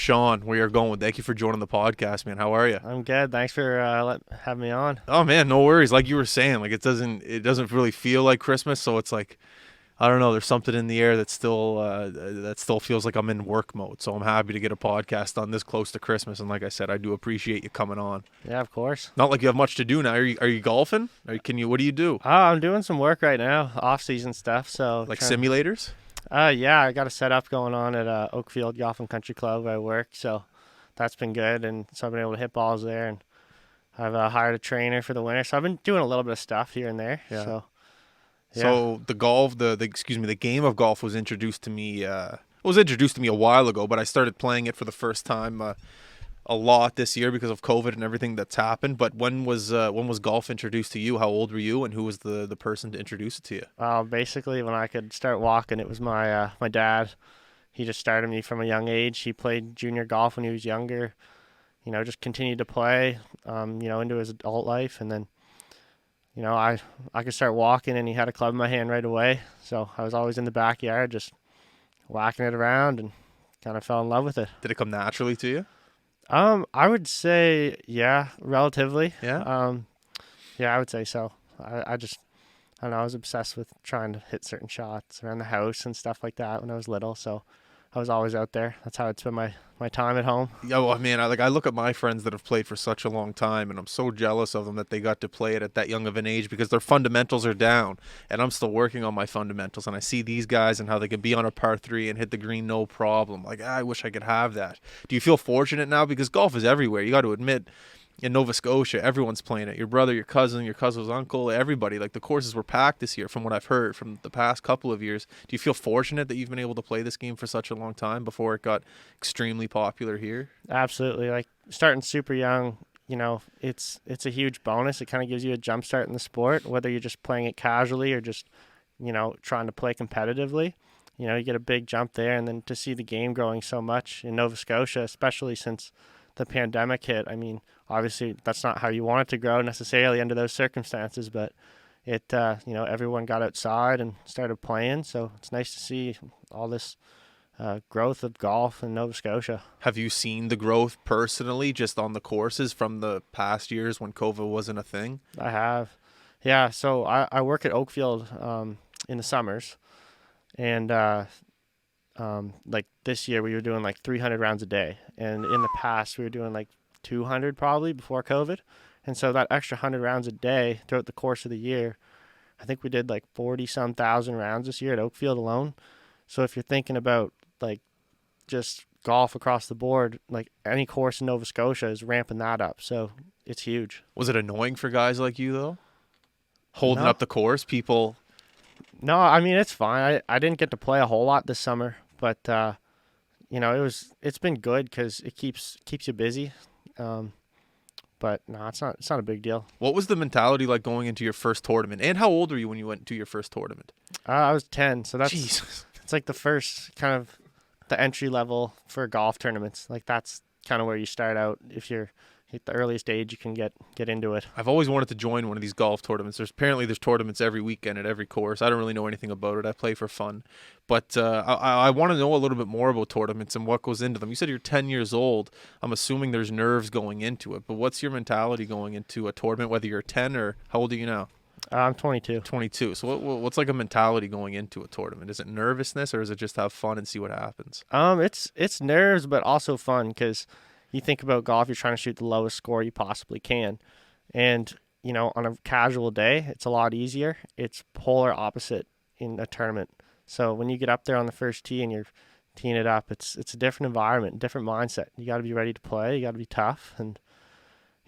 Shaun. We are going. Thank you for joining the podcast, man. How are you? I'm good. Thanks for having me on. Oh man, no worries. Like you were saying, like it doesn't really feel like Christmas, so it's like I don't know. There's something in the air that still feels like I'm in work mode. So I'm happy to get a podcast on this close to Christmas. And like I said, I do appreciate you coming on. Yeah, of course. Not like you have much to do now. Are you golfing? What do you do? I'm doing some work right now, off-season stuff. So Like trying. simulators? Yeah, I got a setup going on at Oakfield Golf and Country Club where I work. So that's been good, and so I've been able to hit balls there. And I've hired a trainer for the winter, so I've been doing a little bit of stuff here and there. Yeah. So yeah, So the golf, the game of golf was introduced to me. Was introduced to me a while ago, but I started playing it for the first time a lot this year because of COVID and everything that's happened. But when was golf introduced to you? How old were you, and who was the person to introduce it to you? basically when I could start walking, it was my dad. He just started me from a young age. He played junior golf when he was younger. Just continued to play, into his adult life. And then, I could start walking, and he had a club in my hand right away. So I was always in the backyard just whacking it around and kind of fell in love with it. Did it come naturally to you? I would say, yeah, relatively. Yeah. Yeah, I would say so. I don't know, I was obsessed with trying to hit certain shots around the house and stuff like that when I was little. So I was always out there. That's how I'd spend my time at home. Yeah, well, man, I look at my friends that have played for such a long time, and I'm so jealous of them that they got to play it at that young of an age because their fundamentals are down, and I'm still working on my fundamentals. And I see these guys and how they can be on a par three and hit the green no problem. Like, I wish I could have that. Do you feel fortunate now because golf is everywhere? You got to admit. In Nova Scotia, everyone's playing it. Your brother, your cousin's uncle, everybody. Like the courses were packed this year from what I've heard from the past couple of years. Do you feel fortunate that you've been able to play this game for such a long time before it got extremely popular here? Absolutely. Like starting super young, it's a huge bonus. It kind of gives you a jump start in the sport, whether you're just playing it casually or just, trying to play competitively. You get a big jump there, and then to see the game growing so much in Nova Scotia, especially since the pandemic hit. I mean, obviously that's not how you want it to grow necessarily under those circumstances, but it, everyone got outside and started playing. So it's nice to see all this growth of golf in Nova Scotia. Have you seen the growth personally just on the courses from the past years when COVID wasn't a thing? I have. Yeah, so I work at Oakfield in the summers, and like this year we were doing like 300 rounds a day, and in the past we were doing like 200 probably before COVID. And so that extra 100 rounds a day throughout the course of the year, I think we did like 40 some thousand rounds this year at Oakfield alone. So if you're thinking about like just golf across the board, like any course in Nova Scotia is ramping that up. So it's huge. Was it annoying for guys like you though? Holding No, up the course, people. no, I mean it's fine. I didn't get to play a whole lot this summer, but it's been good because it keeps you busy. But no, it's not a big deal. What was the mentality like going into your first tournament? And how old were you when you went to your first tournament? I was 10, so that's Jesus. it's like the first kind of the entry level for golf tournaments. Like that's kind of where you start out if you're at the earliest age you can get into it. I've always wanted to join one of these golf tournaments. There's tournaments every weekend at every course. I don't really know anything about it. I play for fun, but I want to know a little bit more about tournaments and what goes into them. You said you're 10 years old. I'm assuming there's nerves going into it, but what's your mentality going into a tournament? Whether you're 10 or how old are you now? I'm 22. 22. So what's like a mentality going into a tournament? Is it nervousness or is it just have fun and see what happens? It's nerves, but also fun because you think about golf, you're trying to shoot the lowest score you possibly can. And, on a casual day, it's a lot easier. It's polar opposite in a tournament. So when you get up there on the first tee and you're teeing it up, it's a different environment, different mindset. You got to be ready to play. You got to be tough. And,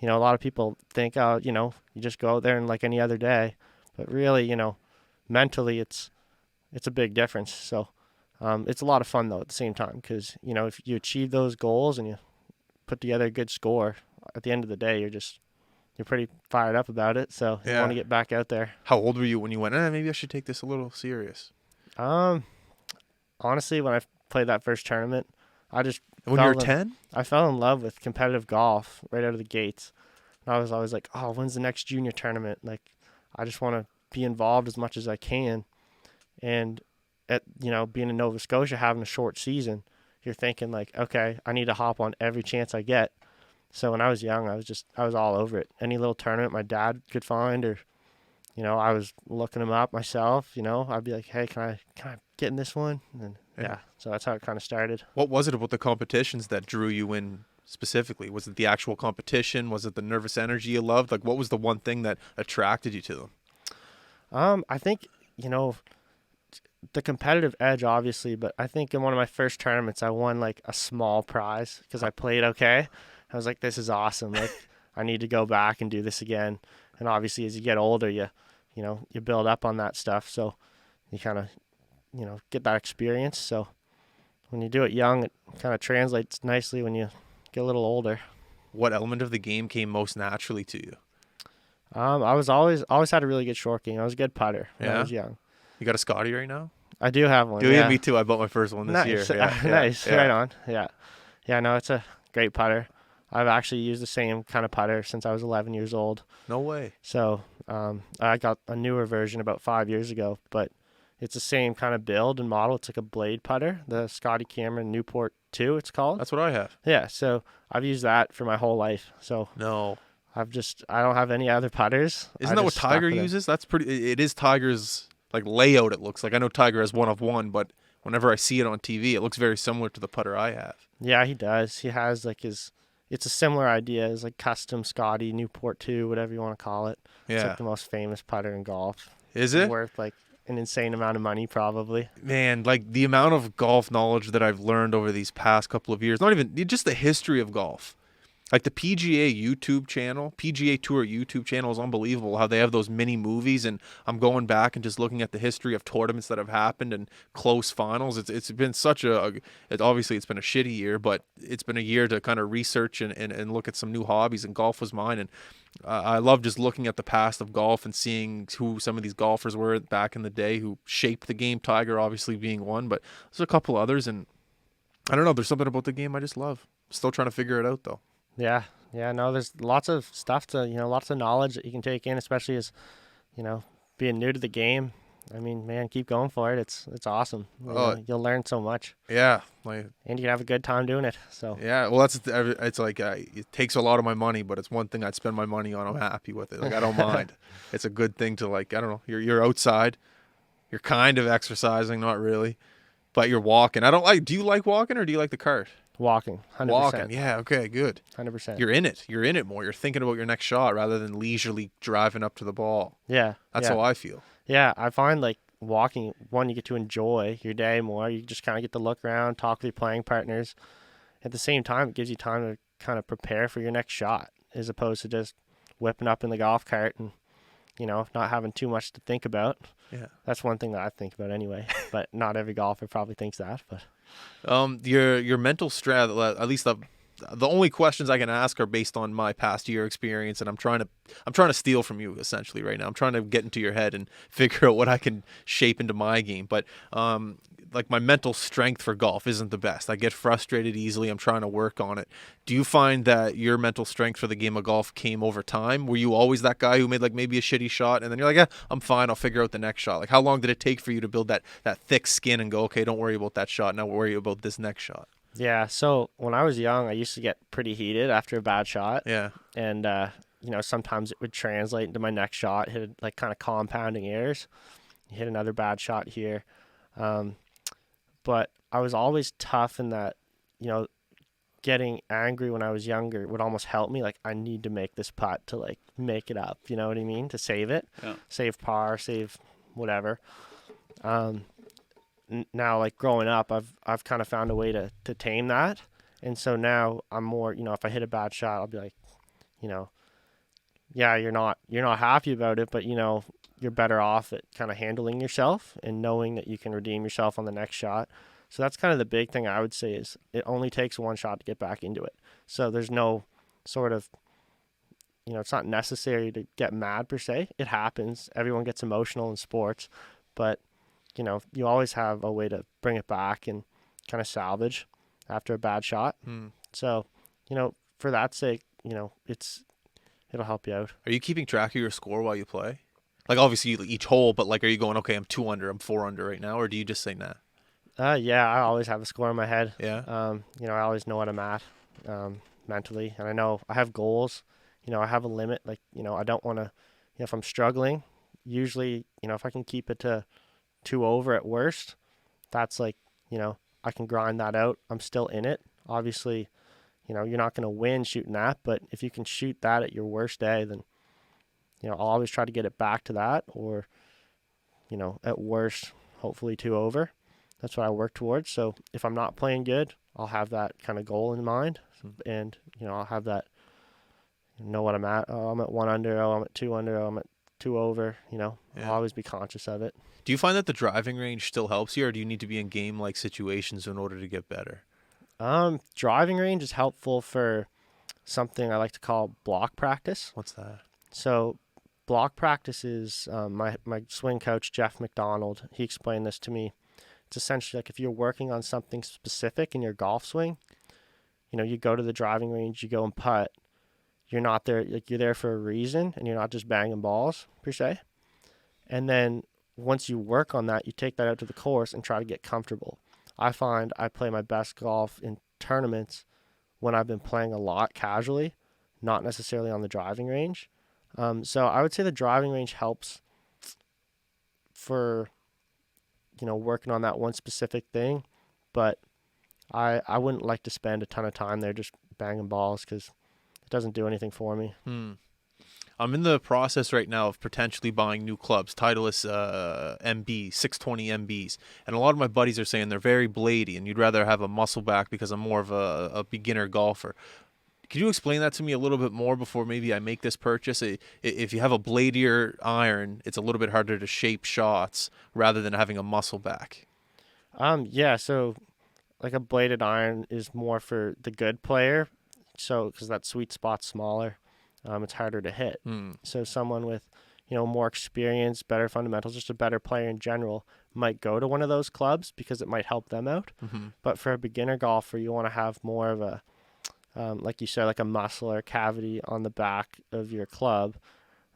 a lot of people think, you just go out there and like any other day. But really, mentally, it's a big difference. So it's a lot of fun, though, at the same time because, if you achieve those goals and you put together a good score, at the end of the day, you're pretty fired up about it. So you want to get back out there. How old were you when you went, maybe I should take this a little serious? Honestly, when I played that first tournament, I just When you were 10? I fell in love with competitive golf right out of the gates. And I was always like, oh, when's the next junior tournament? Like, I just want to be involved as much as I can. And being in Nova Scotia, having a short season, you get a big jump. And then to see the game growing so much in Nova Scotia, it's just, it's a different environment, different mindset. You got to be ready to play. You got to be tough. And, a lot of people think, you just go out there and like any other day. But really, mentally, it's a big difference. So it's a lot of fun, though, at the same time because, if you achieve those goals and you put together a good score, at the end of the day, you're pretty fired up about it. So you want to get back out there. How old were you when you went to your first tournament? you're thinking like, okay, I need to hop on every chance I get. So when I was young, I was all over it. Any little tournament my dad could find, or I was looking them up myself. I'd be like, hey, can I get in this one? And then, Yeah. yeah, so that's how it kind of started. What was it about the competitions that drew you in specifically? Was it the actual competition? Was it the nervous energy you loved? Like, what was the one thing that attracted you to them? I think the competitive edge, obviously, but I think in one of my first tournaments, I won like a small prize because I played okay. I was like, this is awesome. Like, I need to go back and do this again. And obviously, as you get older, you build up on that stuff. So you kind of, get that experience. So when you do it young, it kind of translates nicely when you get a little older. What element of the game came most naturally to you? I was always had a really good short game. I was a good putter when I Yeah? was young. You got a Scotty right now? I do have one. Do you? Yeah. Me too. I bought my first one this year. Nice. Yeah, yeah, Nice. yeah. Right on. Yeah. Yeah, no, it's a great putter. I've actually used the same kind of putter since I was 11 years old. No way. So I got a newer version about 5 years ago, but it's the same kind of build and model. It's like a blade putter, the Scotty Cameron Newport 2, it's called. That's what I have. Yeah, so I've used that for my whole life. So No. I don't have any other putters. Isn't that what Tiger uses? That's pretty. It is Tiger's like layout. It looks like. I know Tiger has one of one, but whenever I see it on TV, it looks very similar to the putter I have. Yeah, he does. He has like it's a similar idea as like custom Scotty Newport 2, whatever you want to call it. It's Yeah. like the most famous putter in golf. Is it? Worth like an insane amount of money, probably. Man, like the amount of golf knowledge that I've learned over these past couple of years, not even just the history of golf. Like the PGA YouTube channel, PGA Tour YouTube channel is unbelievable how they have those mini movies, and I'm going back and just looking at the history of tournaments that have happened and close finals. It's been such obviously it's been a shitty year, but it's been a year to kind of research and look at some new hobbies, and golf was mine. And I love just looking at the past of golf and seeing who some of these golfers were back in the day who shaped the game, Tiger obviously being one, but there's a couple others, and I don't know, there's something about the game I just love. Still trying to figure it out though. Yeah, yeah, no, there's lots of stuff lots of knowledge that you can take in, especially as, being new to the game. I mean, man, keep going for it. It's awesome. You'll learn so much. Yeah, and you can have a good time doing it. So yeah, well, it's like it takes a lot of my money, but it's one thing I'd spend my money on. I'm happy with it. Like I don't mind. It's a good thing to like. I don't know. You're outside. You're kind of exercising, not really, but you're walking. I don't like. Do you like walking or do you like the cart? Walking, 100%. Walking, yeah, okay, good. 100%. You're in it. You're in it more. You're thinking about your next shot rather than leisurely driving up to the ball. Yeah, That's yeah. how I feel. Yeah, I find like walking, one, you get to enjoy your day more. You just kind of get to look around, talk with your playing partners. At the same time, it gives you time to kind of prepare for your next shot, as opposed to just whipping up in the golf cart and not having too much to think about. Yeah, that's one thing that I think about anyway. But not every golfer probably thinks that. But your mental strength. At least the only questions I can ask are based on my past year experience, and I'm trying to steal from you essentially right now. I'm trying to get into your head and figure out what I can shape into my game. But like my mental strength for golf isn't the best. I get frustrated easily. I'm trying to work on it. Do you find that your mental strength for the game of golf came over time? Were you always that guy who made like maybe a shitty shot and then you're like, yeah, I'm fine, I'll figure out the next shot? Like how long did it take for you to build that thick skin and go, okay, don't worry about that shot, now worry about this next shot? Yeah, so when I was young, I used to get pretty heated after a bad shot. Yeah. And sometimes it would translate into my next shot, hit like kind of compounding errors. You hit another bad shot here. But I was always tough in that, getting angry when I was younger would almost help me. Like, I need to make this putt to, like, make it up. You know what I mean? To save it. Yeah. Save par, save whatever. Now, like, growing up, I've kind of found a way to tame that. And so now I'm more, if I hit a bad shot, I'll be like, yeah, you're not happy about it, but, you're better off at kind of handling yourself and knowing that you can redeem yourself on the next shot. So that's kind of the big thing I would say is it only takes one shot to get back into it. So there's no sort of, it's not necessary to get mad per se. It happens. Everyone gets emotional in sports, but, you always have a way to bring it back and kind of salvage after a bad shot. So, for that sake, it'll help you out. Are you keeping track of your score while you play? Like obviously each hole, but like, are you going, okay, I'm 2 under, I'm 4 under right now, or do you just say nah? Yeah, I always have a score in my head. Yeah. I always know what I'm at mentally, and I know I have goals. I have a limit. Like, I don't want to, if I'm struggling, usually, if I can keep it to 2 over at worst, that's like, I can grind that out. I'm still in it. Obviously, you're not going to win shooting that, but if you can shoot that at your worst day, then, I'll always try to get it back to that, or, at worst, hopefully 2 over. That's what I work towards. So if I'm not playing good, I'll have that kind of goal in mind, and I'll have that, know what I'm at. Oh, I'm at 1 under. Oh, I'm at 2 under. Oh, I'm at 2 over. Yeah. I'll always be conscious of it. Do you find that the driving range still helps you, or do you need to be in game-like situations in order to get better? Driving range is helpful for something I like to call block practice. What's that? So block practice is my swing coach, Jeff McDonald. He explained this to me. It's essentially like if you're working on something specific in your golf swing, you go to the driving range, you go and putt. You're not there, like you're there for a reason, and you're not just banging balls per se. And then once you work on that, you take that out to the course and try to get comfortable. I find I play my best golf in tournaments when I've been playing a lot casually, not necessarily on the driving range. So I would say the driving range helps for working on that one specific thing, but I wouldn't like to spend a ton of time there just banging balls because it doesn't do anything for me. I'm in the process right now of potentially buying new clubs, Titleist MB, 620 MBs. And a lot of my buddies are saying they're very bladey and you'd rather have a muscle back because I'm more of a beginner golfer. Could you explain that to me a little bit more before maybe I make this purchase? If you have a bladier iron, it's a little bit harder to shape shots rather than having a muscle back. Yeah, so like a bladed iron is more for the good player, so because that sweet spot's smaller, it's harder to hit. So someone with more experience, better fundamentals, just a better player in general, might go to one of those clubs because it might help them out. But for a beginner golfer, you want to have more of a like you said, like a muscle or cavity on the back of your club,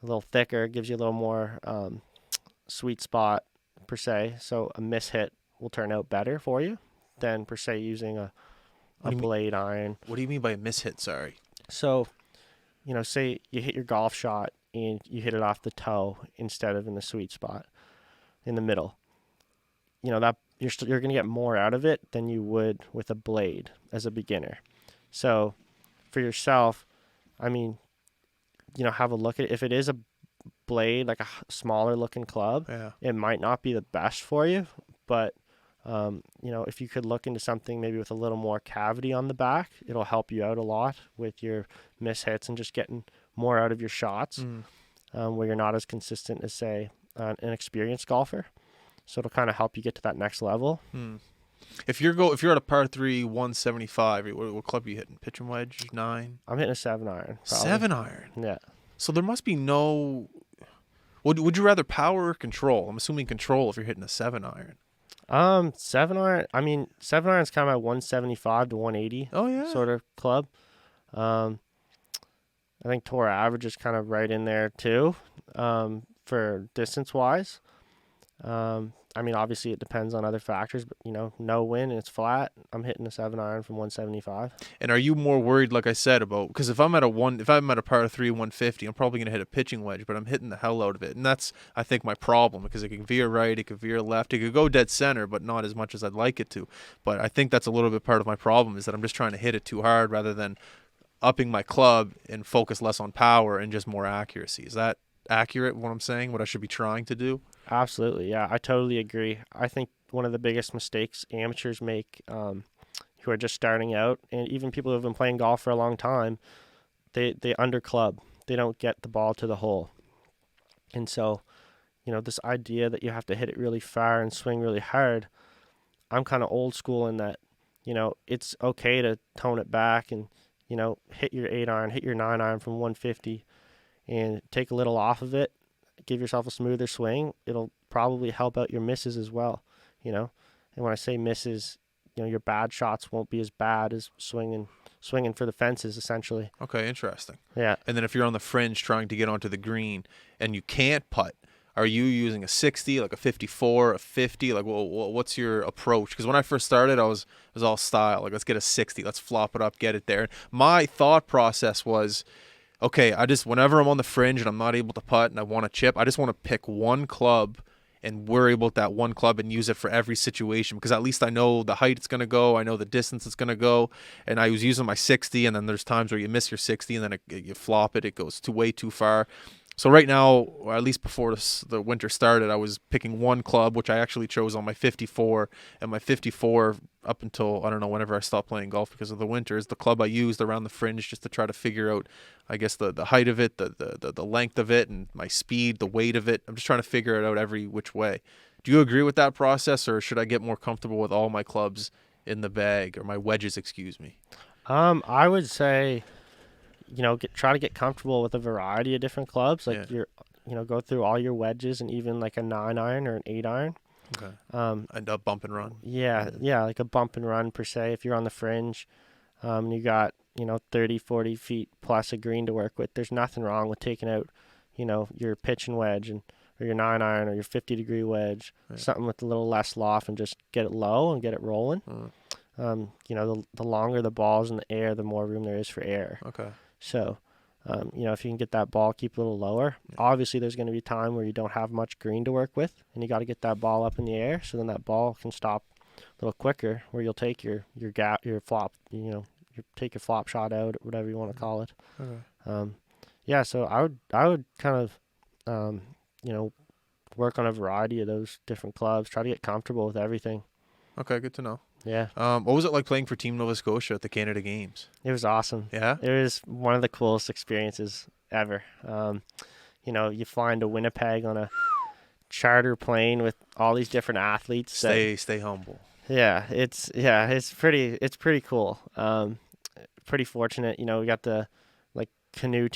a little thicker, gives you a little more sweet spot per se. So a mishit will turn out better for you than per se using a blade iron. What do you mean by a mishit? Sorry. So, say you hit your golf shot and you hit it off the toe instead of in the sweet spot in the middle. That you're going to get more out of it than you would with a blade as a beginner. So for yourself, I mean, have a look at it. If it is a blade, like a smaller looking club, it might not be the best for you, but if you could look into something maybe with a little more cavity on the back, it'll help you out a lot with your mishits and just getting more out of your shots, where you're not as consistent as, say, an experienced golfer. So it'll kind of help you get to that next level. If you're at a par 3 175, what club are you hitting? Pitching wedge 9? I'm hitting a 7-iron. Probably. 7-iron. Yeah. So there must be no. Would you rather power or control? I'm assuming control if you're hitting a 7-iron. 7-iron. I mean, 7-iron's kind of at 175 to 180. Oh yeah. Sort of club. I think tour average is kind of right in there too. For distance wise. I mean, obviously it depends on other factors, but no wind and it's flat. I'm hitting a 7-iron from 175. And are you more worried, like I said, about because if I'm at a par 3 150, I'm probably gonna hit a pitching wedge, but I'm hitting the hell out of it, and that's I think my problem because it can veer right, it could veer left, it could go dead center, but not as much as I'd like it to. But I think that's a little bit part of my problem is that I'm just trying to hit it too hard rather than upping my club and focus less on power and just more accuracy. Is that accurate? What I'm saying? What I should be trying to do? Absolutely, yeah, I totally agree. I think one of the biggest mistakes amateurs make, who are just starting out, and even people who have been playing golf for a long time, they under club. They don't get the ball to the hole, and so, this idea that you have to hit it really far and swing really hard. I'm kind of old school in that, it's okay to tone it back and hit your 8-iron, hit your 9-iron from 150, and take a little off of it. Give yourself a smoother swing. It'll probably help out your misses as well, And when I say misses, your bad shots won't be as bad as swinging for the fences, essentially. Okay, interesting. Yeah. And then if you're on the fringe trying to get onto the green and you can't putt, Are you using a 60, like a 54, a 50? Like, what's your approach? Because when I first started, it was all style. Like, let's get a 60, let's flop it up, get it there. My thought process was, okay, I just whenever I'm on the fringe and I'm not able to putt and I want to chip, I just want to pick one club and worry about that one club and use it for every situation because at least I know the height it's going to go, I know the distance it's going to go, and I was using my 60, and then there's times where you miss your 60 and then you flop it, it goes way too far. So right now, or at least before the winter started, I was picking one club, which I actually chose on my 54, and my 54 up until, I don't know, whenever I stopped playing golf because of the winter is the club I used around the fringe just to try to figure out, I guess, the height of it, the length of it, and my speed, the weight of it. I'm just trying to figure it out every which way. Do you agree with that process, or should I get more comfortable with all my clubs in the bag, or my wedges, excuse me? I would say, try to get comfortable with a variety of different clubs. Yeah. Like go through all your wedges and even like a 9 iron or an 8 iron. Okay. Um, And a bump and run. yeah, like a bump and run per se. If you're on the fringe, and you got 30, 40 feet plus a green to work with, there's nothing wrong with taking out, your pitching wedge or your 9 iron or your 50-degree wedge, Yeah. something with a little less loft, and just get it low and get it rolling. The longer the ball's in the air, the more room there is for air. Okay. So, if you can get that ball, keep a little lower. Yeah. Obviously, there's going to be a time where you don't have much green to work with, and you got to get that ball up in the air. So then that ball can stop a little quicker, where you'll take your flop, take your flop shot out, whatever you want to call it. Okay. So I would kind of, work on a variety of those different clubs. Try to get comfortable with everything. Okay, good to know. Yeah. What was it like playing for Team Nova Scotia at the Canada Games? It was awesome. Yeah? It was one of the coolest experiences ever. You fly into Winnipeg on a charter plane with all these different athletes. Stay humble. It's pretty cool. Pretty fortunate. We got the canoe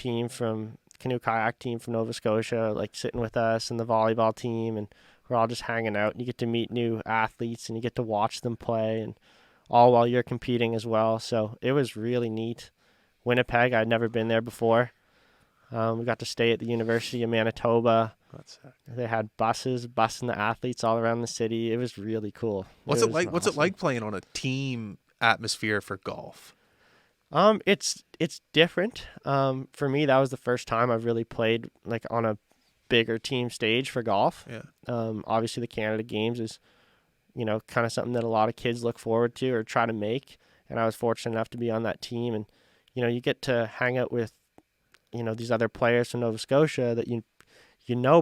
kayak team from Nova Scotia sitting with us, and the volleyball team, and we're all just hanging out, and you get to meet new athletes and you get to watch them play, and all while you're competing as well. So it was really neat. Winnipeg, I'd never been there before. We got to stay at the University of Manitoba. That's it. They had buses busing the athletes all around the city. It was really cool. What's it like? Awesome. What's it like playing on a team atmosphere for golf? It's different. For me, that was the first time I've really played on a bigger team stage for golf. Yeah. Obviously the Canada Games is, kind of something that a lot of kids look forward to or try to make. And I was fortunate enough to be on that team, and, you get to hang out with, these other players from Nova Scotia that you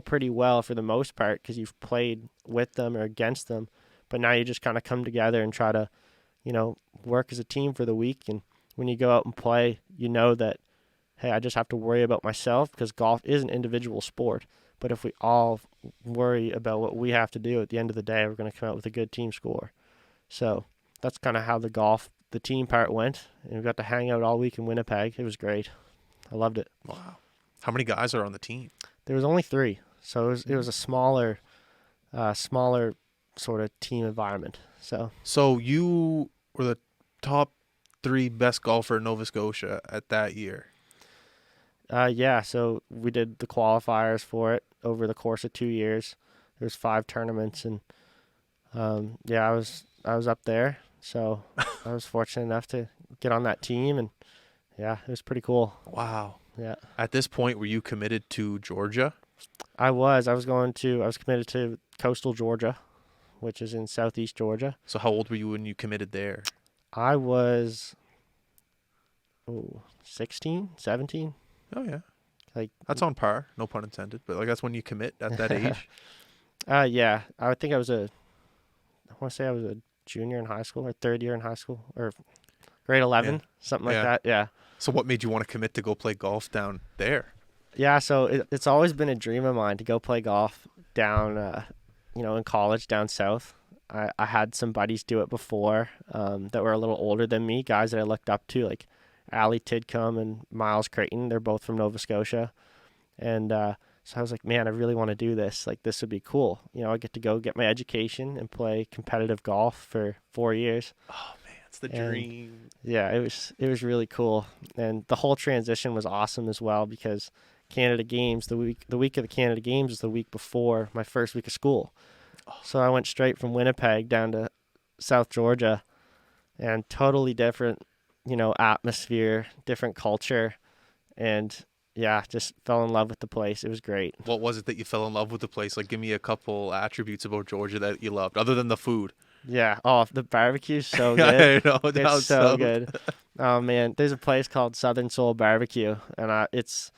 pretty well for the most part because you've played with them or against them. But now you just kind of come together and try to, work as a team for the week. And when you go out and play, that, hey, I just have to worry about myself because golf is an individual sport. But if we all worry about what we have to do at the end of the day, we're going to come out with a good team score. So that's kind of how the team part went. And we got to hang out all week in Winnipeg. It was great. I loved it. Wow. How many guys are on the team? There was only 3. So it was a smaller sort of team environment. So you were the top 3 best golfer in Nova Scotia at that year. So we did the qualifiers for it over the course of 2 years. There was 5 tournaments, and I was up there. So I was fortunate enough to get on that team, and it was pretty cool. Wow. Yeah. At this point, were you committed to Georgia? I was committed to coastal Georgia, which is in southeast Georgia. So how old were you when you committed there? I was 16, 17. Oh yeah. That's on par, no pun intended, but that's when you commit at that age. I think I want to say I was a junior in high school or third year in high school or grade 11, something like that. Yeah. So what made you want to commit to go play golf down there? Yeah, so it's always been a dream of mine to go play golf down, in college down south. I had some buddies do it before that were a little older than me, guys that I looked up to, like Ali Tidcombe and Miles Creighton. They're both from Nova Scotia. And so I was like, man, I really want to do this. This would be cool. I get to go get my education and play competitive golf for 4 years. Oh, man, it's the dream. Yeah, it was really cool. And the whole transition was awesome as well because Canada Games, the week of the Canada Games is the week before my first week of school. So I went straight from Winnipeg down to South Georgia, and totally different, atmosphere, different culture, and yeah, just fell in love with the place. It was great. What was it that you fell in love with the place? Like, give me a couple attributes about Georgia that you loved, other than the food. Yeah. Oh, the barbecue's so good. I know. It's so good. Oh man, there's a place called Southern Soul Barbecue, and it's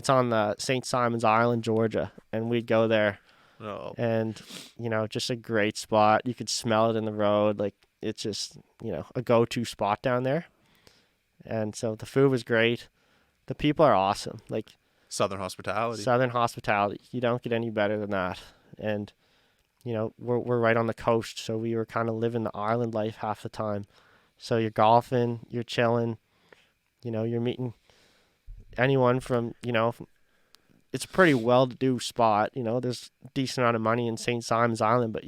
on the St. Simons Island, Georgia, and we'd go there. Oh. And just a great spot. You could smell it in the road. Like, it's just a go-to spot down there. And so the food was great. The people are awesome. Like, Southern hospitality. Southern hospitality. You don't get any better than that. And we're right on the coast, so we were kind of living the island life half the time. So you're golfing, you're chilling, you're meeting anyone from, it's a pretty well-to-do spot. There's a decent amount of money in St. Simons Island, but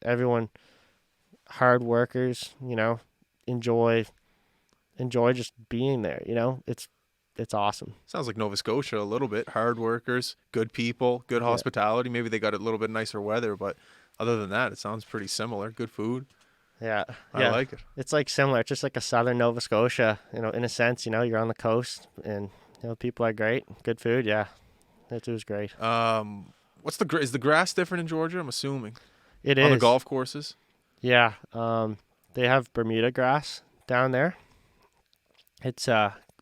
everyone, hard workers, enjoy just being there. It's awesome. Sounds like Nova Scotia a little bit. Hard workers, good people, good hospitality. Maybe they got a little bit nicer weather, but other than that, it sounds pretty similar. Good food. Yeah. I like it. It's like similar. It's just like a southern Nova Scotia, in a sense. You're on the coast, and people are great. Good food. Yeah, it was great. Is the grass different in Georgia? I'm assuming It on is the golf courses. Yeah. They have Bermuda grass down there. It's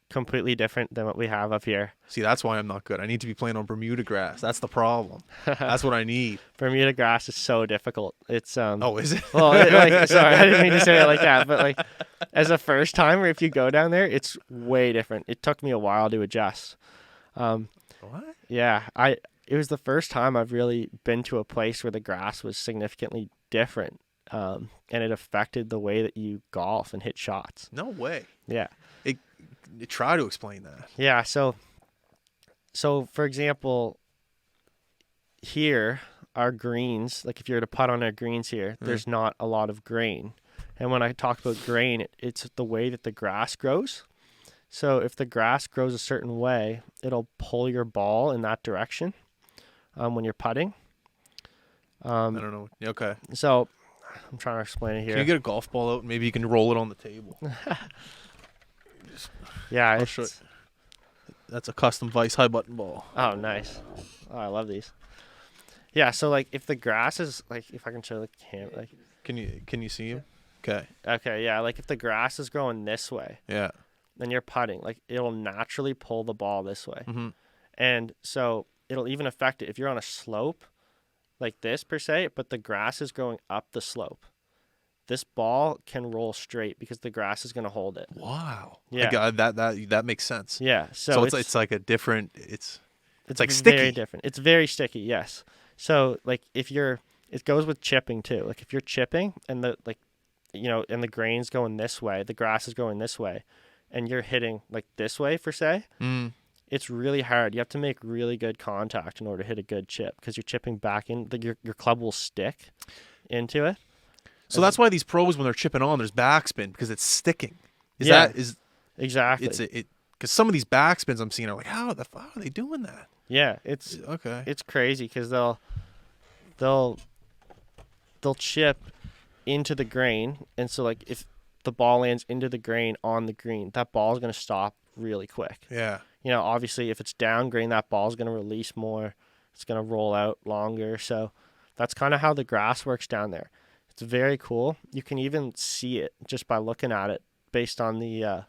completely different than what we have up here. See, that's why I'm not good. I need to be playing on Bermuda grass. That's the problem. That's what I need. Bermuda grass is so difficult. It's Oh, is it? well, sorry, I didn't mean to say it like that, but like as a first timer, if you go down there, it's way different. It took me a while to adjust. What? Yeah, it was the first time I've really been to a place where the grass was significantly different, and it affected the way that you golf and hit shots. No way. Yeah. Try to explain that. Yeah, so for example, here our greens, like if you were to putt on our greens here, there's not a lot of grain. And when I talk about grain, it's the way that the grass grows. So if the grass grows a certain way, it'll pull your ball in that direction when you're putting. I don't know. Okay. So I'm trying to explain it here. Can you get a golf ball out and maybe you can roll it on the table? Yeah, I'll show you. That's a custom Vice high button ball. Oh, nice. Oh, I love these. Yeah, so like if the grass is like, if I can show the camera, like, can you see him? Okay. Okay, yeah, like if the grass is growing this way, Yeah. then you're putting, like it'll naturally pull the ball this way. Mm-hmm. And so it'll even affect it if you're on a slope like this per se, but the grass is going up the slope. This ball can roll straight because the grass is going to hold it. Wow. Yeah. That makes sense. Yeah. So it's like a different. It's like very sticky. different. It's very sticky. Yes. So like it goes with chipping too. Like if you're chipping and and the grain's going this way, the grass is going this way, and you're hitting like this way for say, it's really hard. You have to make really good contact in order to hit a good chip because you're chipping back in. Your club will stick into it. So that's why these pros, when they're chipping on, there's backspin because it's sticking. Exactly. Because some of these backspins I'm seeing are like, how are they doing that? Yeah, it's okay. It's crazy because they'll chip into the grain, and so like if the ball lands into the grain on the green, that ball is going to stop really quick. Yeah. Obviously if it's down grain, that ball is going to release more. It's going to roll out longer. So that's kind of how the grass works down there. It's very cool. You can even see it just by looking at it based on the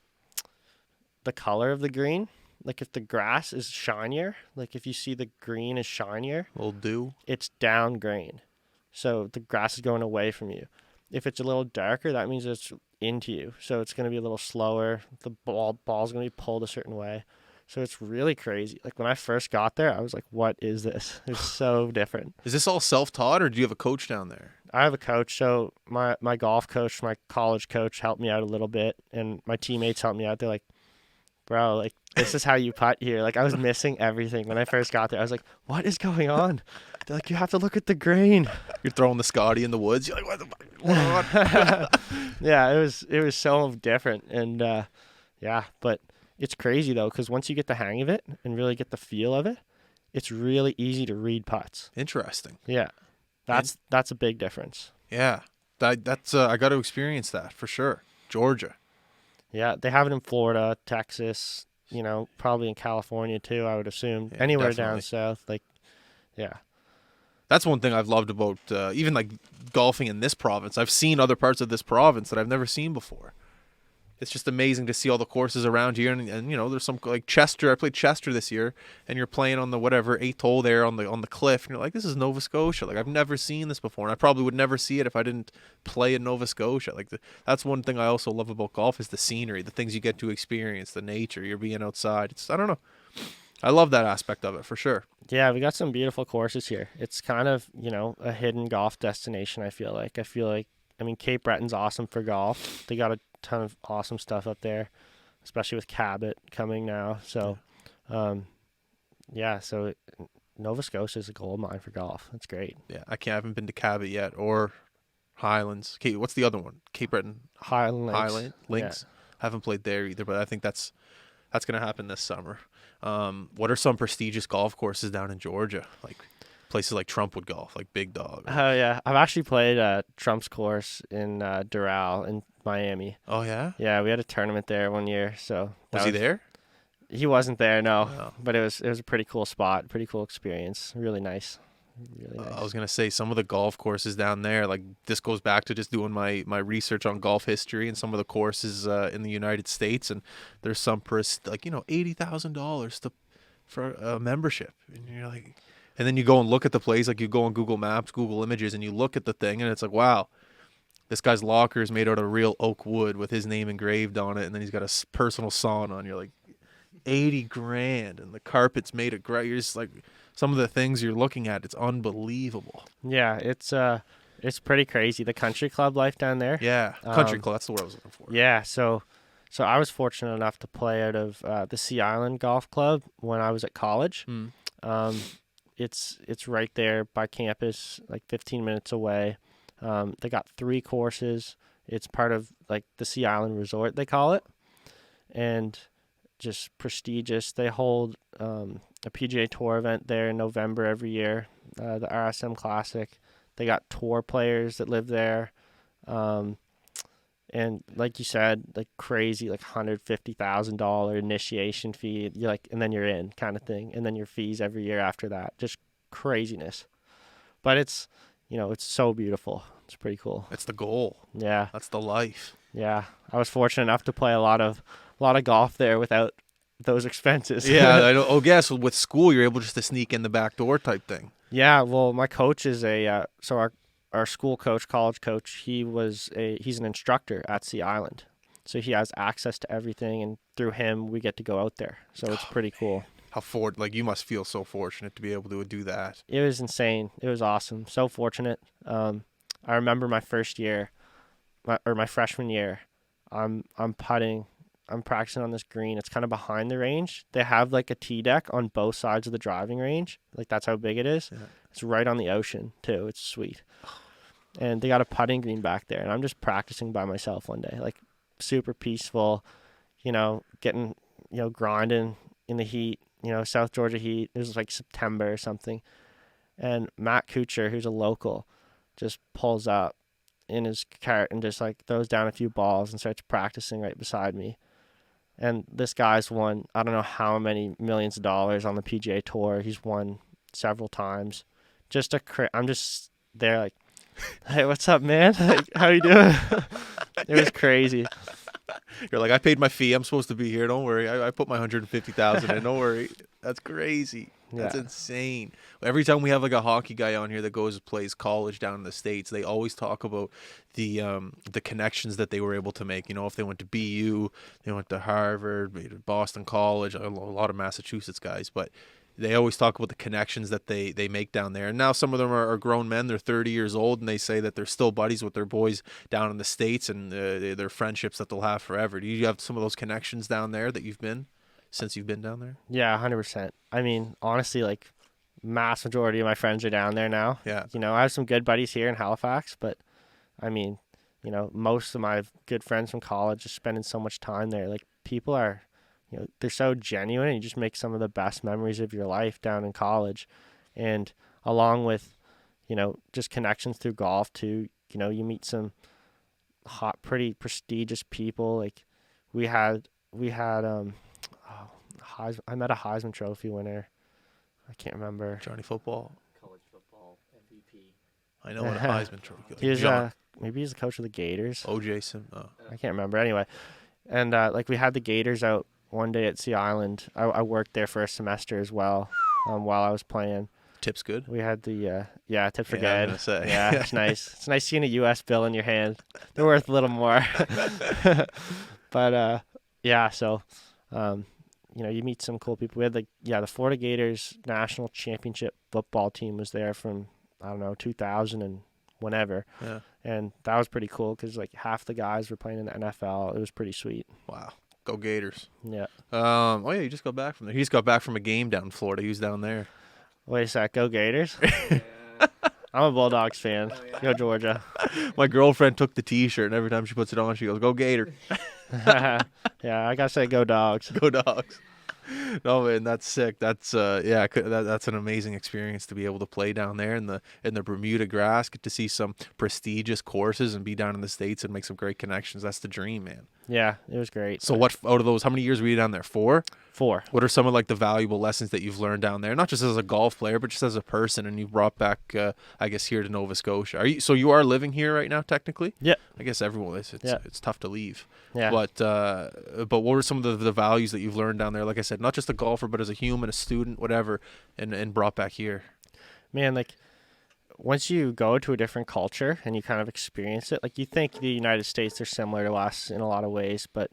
color of the green. Like if the grass is shinier, like if you see the green is shinier, Will do. it's down grain. So the grass is going away from you. If it's a little darker, that means it's into you. So it's going to be a little slower. The ball's going to be pulled a certain way. So it's really crazy. Like when I first got there, I was like, what is this? It's so different. Is this all self-taught or do you have a coach down there? I have a coach. So my golf coach, my college coach helped me out a little bit, and my teammates helped me out. They're like, bro, like this is how you putt here. Like I was missing everything when I first got there. I was like, what is going on? They're like, you have to look at the grain. You're throwing the Scotty in the woods. You're like, what the fuck is going on? Yeah, it was so different, and yeah, but It's crazy though, because once you get the hang of it and really get the feel of it, it's really easy to read putts. Interesting. Yeah, And that's a big difference. yeah, that's I got to experience that for sure. Georgia. Yeah, they have it in Florida, Texas, probably in California too, I would assume. Yeah, Anywhere down definitely. south, like, yeah. That's one thing I've loved about even like golfing in this province. I've seen other parts of this province that I've never seen before. It's just amazing to see all the courses around here, and there's some like Chester. I played Chester this year, and you're playing on the whatever eighth hole there on the cliff, and you're like, this is Nova Scotia. Like I've never seen this before, and I probably would never see it if I didn't play in Nova Scotia. Like that's one thing I also love about golf is the scenery, the things you get to experience, the nature. You're being outside. It's I don't know. I love that aspect of it for sure. Yeah, we got some beautiful courses here. It's kind of, a hidden golf destination, I feel like. I mean, Cape Breton's awesome for golf. They got a ton of awesome stuff up there, especially with Cabot coming now. So, so Nova Scotia is a gold mine for golf. That's great. Yeah, I haven't been to Cabot yet or Highlands. Cape, what's the other one? Cape Breton. Highland Lakes. Highland Links. Haven't played there either, but I think that's going to happen this summer. What are some prestigious golf courses down in Georgia? Like places like Trumpwood Golf, like Big Dog. Oh, yeah. I've actually played Trump's course in Doral in Miami. Oh, yeah? Yeah, we had a tournament there one year. So Was he there? He wasn't there, no. Oh. But it was a pretty cool spot, pretty cool experience. Really nice. Really nice. I was going to say some of the golf courses down there, like this goes back to just doing my research on golf history and some of the courses in the United States. And there's some like, $80,000 for a membership. And you're like, and then you go and look at the place, like you go on Google Maps, Google Images, and you look at the thing and it's like, wow, this guy's locker is made out of real oak wood with his name engraved on it. And then he's got a personal sauna on. You're like, 80 grand and the carpet's made of gray. You're just like, some of the things you're looking at, it's unbelievable. Yeah, it's pretty crazy. The country club life down there. Yeah, country club. That's the word I was looking for. Yeah, so I was fortunate enough to play out of the Sea Island Golf Club when I was at college. It's right there by campus, like 15 minutes away. They got 3 courses. It's part of like the Sea Island Resort, they call it, and just prestigious. They hold a PGA Tour event there in November every year, the RSM Classic. They got tour players that live there, and like you said, like crazy, like $150,000 initiation fee. You're like, and then you're in, kind of thing, and then your fees every year after that. Just craziness, but it's it's so beautiful. It's pretty cool. It's the goal. Yeah, that's the life. Yeah, I was fortunate enough to play a lot of golf there without those expenses. Yeah, I know. Oh, guess with school you're able just to sneak in the back door type thing. Yeah, well, my coach is our school coach, college coach. He's an instructor at Sea Island, so he has access to everything, and through him we get to go out there. So it's pretty cool. How you must feel so fortunate to be able to do that. It was insane. It was awesome. So fortunate. I remember my first year, my freshman year. I'm putting. I'm practicing on this green. It's kind of behind the range. They have like a tee deck on both sides of the driving range. Like that's how big it is. Yeah. It's right on the ocean too. It's sweet. And they got a putting green back there. And I'm just practicing by myself one day, like super peaceful, getting, grinding in the heat, South Georgia heat. It was like September or something. And Matt Kuchar, who's a local, just pulls up in his cart and just like throws down a few balls and starts practicing right beside me. And this guy's won, I don't know how many millions of dollars on the PGA Tour. He's won several times. I'm just there like, hey, what's up, man? Like, how you doing? It was crazy. You're like, I paid my fee. I'm supposed to be here. Don't worry. I put my $150,000 in. Don't worry. That's crazy. That's insane. Every time we have like a hockey guy on here that plays college down in the States, they always talk about the connections that they were able to make. If they went to BU, they went to Harvard, Boston College, a lot of Massachusetts guys, but they always talk about the connections that they make down there. And now some of them are grown men. They're 30 years old, and they say that they're still buddies with their boys down in the States, and they're friendships that they'll have forever. Do you have some of those connections down there that you've been since you've been down there? Yeah, 100%. I mean, honestly, like, mass majority of my friends are down there now. Yeah. I have some good buddies here in Halifax, but, I mean, most of my good friends from college are spending so much time there. Like, people are, they're so genuine, and you just make some of the best memories of your life down in college. And along with, just connections through golf too, you meet some pretty prestigious people. Like we had I met a Heisman Trophy winner. I can't remember. Johnny Football. College football MVP. I know what a Heisman Trophy. He was John. maybe he's the coach of the Gators. O.J. Sim. Oh. I can't remember. Anyway, and like we had the Gators out one day at Sea Island. I worked there for a semester as well, while I was playing. Tips good. We had the tips for Yeah, I'm good. gonna say. Yeah, it's nice. It's nice seeing a U.S. bill in your hand. They're worth a little more. But yeah, so you meet some cool people. We had the Florida Gators national championship football team was there from, I don't know, 2000 and whenever. Yeah. And that was pretty cool because like half the guys were playing in the NFL. It was pretty sweet. Wow. Go Gators. Yeah. Oh yeah, you just got back from there. He just got back from a game down in Florida. He was down there. Wait a sec. Go Gators. Yeah. I'm a Bulldogs fan. Oh, yeah. Go Georgia. My girlfriend took the T-shirt, and every time she puts it on, she goes, "Go Gator." Yeah, I gotta say, go Dogs. Go Dogs. No man, that's sick. That's that's an amazing experience to be able to play down there in the Bermuda grass, get to see some prestigious courses, and be down in the States and make some great connections. That's the dream, man. Yeah, it was great. So what out of those? How many years were you down there? 4? 4. What are some of like the valuable lessons that you've learned down there? Not just as a golf player, but just as a person, and you've brought back, I guess, here to Nova Scotia. You are living here right now, technically? Yeah. I guess everyone is. It's tough to leave. Yeah. But what were some of the values that you've learned down there? Like I said, not just a golfer, but as a human, a student, whatever, and brought back here. Man, like once you go to a different culture and you kind of experience it, like you think the United States are similar to us in a lot of ways, but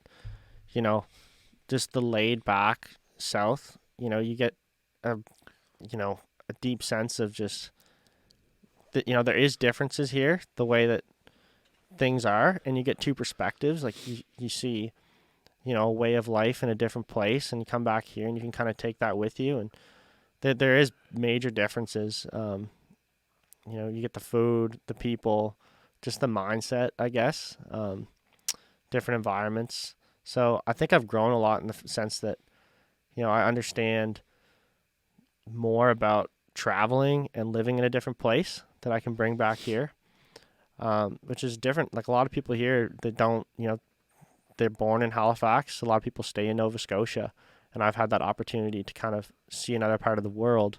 just the laid back South, you get a deep sense of just that, there is differences here, the way that things are, and you get 2 perspectives. Like you see, a way of life in a different place, and you come back here and you can kind of take that with you. And there is major differences. You get the food, the people, just the mindset, I guess, different environments. So I think I've grown a lot in the sense that, I understand more about traveling and living in a different place that I can bring back here, which is different. Like a lot of people here that don't, they're born in Halifax. A lot of people stay in Nova Scotia, and I've had that opportunity to kind of see another part of the world